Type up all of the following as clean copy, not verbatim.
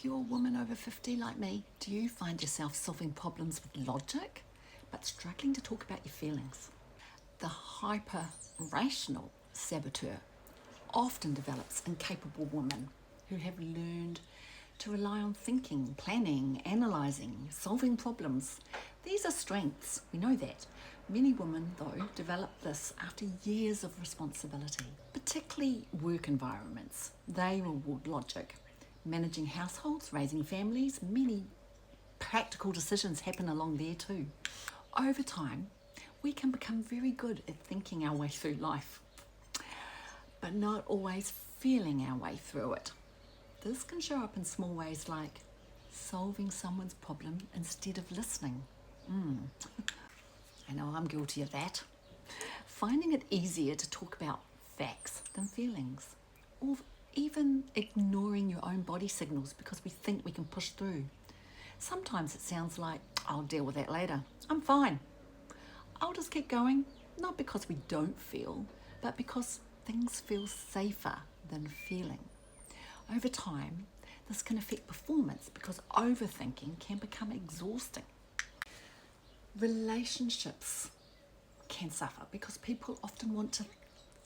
If you're a woman over 50 like me, do you find yourself solving problems with logic but struggling to talk about your feelings? The hyper-rational saboteur often develops in capable women who have learned to rely on thinking, planning, analysing, solving problems. These are strengths, we know that. Many women, though, develop this after years of responsibility, particularly work environments. They reward logic. Managing households, raising families, many practical decisions happen along there too. Over time, we can become very good at thinking our way through life, but not always feeling our way through it. This can show up in small ways like solving someone's problem instead of listening. I know I'm guilty of that. Finding it easier to talk about facts than feelings, or even ignoring your own body signals because we think we can push through. Sometimes it sounds like, I'll deal with that later. I'm fine. I'll just keep going, not because we don't feel, but because things feel safer than feeling. Over time, this can affect performance because overthinking can become exhausting. Relationships can suffer because people often want to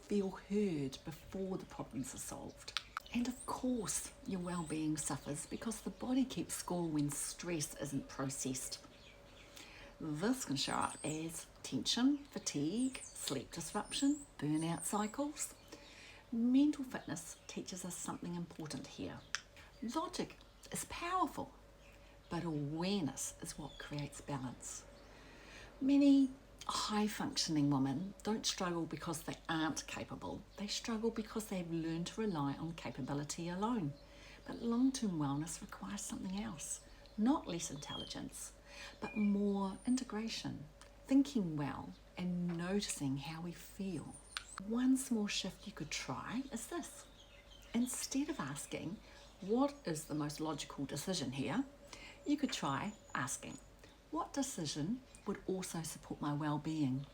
feel heard before the problems are solved. And of course, your well-being suffers because the body keeps score when stress isn't processed. This can show up as tension, fatigue, sleep disruption, burnout cycles. Mental fitness teaches us something important here. Logic is powerful, but awareness is what creates balance. Many high-functioning women don't struggle because they aren't capable. They struggle because they've learned to rely on capability alone. But long-term wellness requires something else, not less intelligence, but more integration, thinking well and noticing how we feel. One small shift you could try is this. Instead of asking, what is the most logical decision here? You could try asking, what decision would also support my well-being?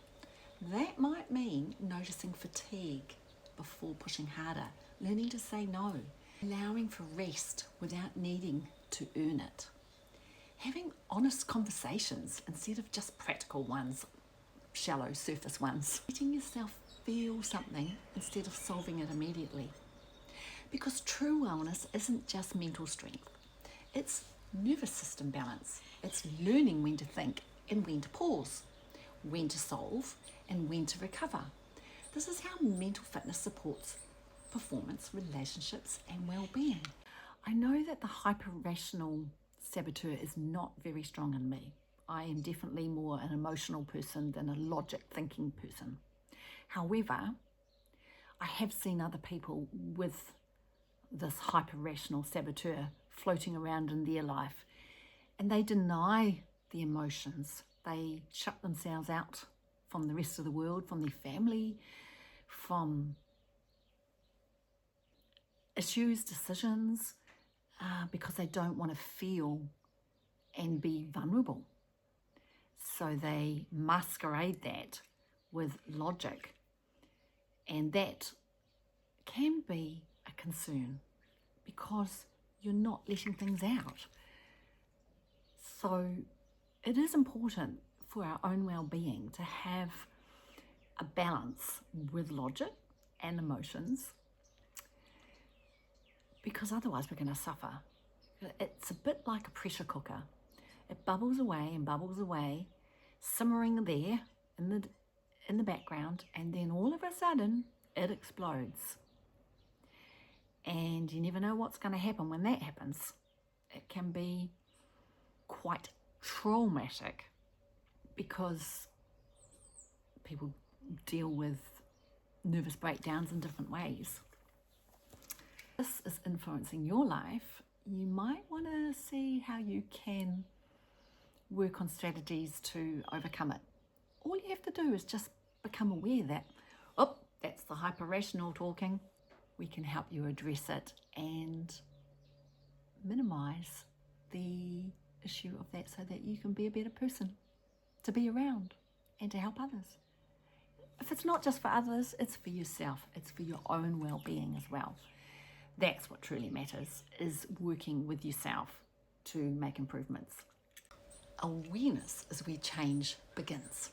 That might mean noticing fatigue before pushing harder, learning to say no, allowing for rest without needing to earn it. Having honest conversations instead of just practical ones, shallow surface ones. Letting yourself feel something instead of solving it immediately. Because true wellness isn't just mental strength, it's nervous system balance. It's learning when to think and when to pause, when to solve and when to recover. This is how mental fitness supports performance, relationships and well-being. I know that the hyper-rational saboteur is not very strong in me. I am definitely more an emotional person than a logic thinking person. However, I have seen other people with this hyper-rational saboteur floating around in their life, and they deny the emotions. They shut themselves out from the rest of the world, from their family, from issues, decisions, because they don't want to feel and be vulnerable. So they masquerade that with logic, and that can be a concern because you're not letting things out. So it is important for our own well-being to have a balance with logic and emotions, because otherwise we're going to suffer. It's a bit like a pressure cooker. It bubbles away and bubbles away, simmering there in the background, and then all of a sudden it explodes. And you never know what's going to happen when that happens. It can be quite traumatic because people deal with nervous breakdowns in different ways. This is influencing your life. You might want to see how you can work on strategies to overcome it. All you have to do is just become aware that, oh, that's the hyper-rational talking. We can help you address it and minimize the issue of that so that you can be a better person to be around and to help others. If it's not just for others, it's for yourself. It's for your own well-being as well. That's what truly matters, is working with yourself to make improvements. Awareness is where change begins.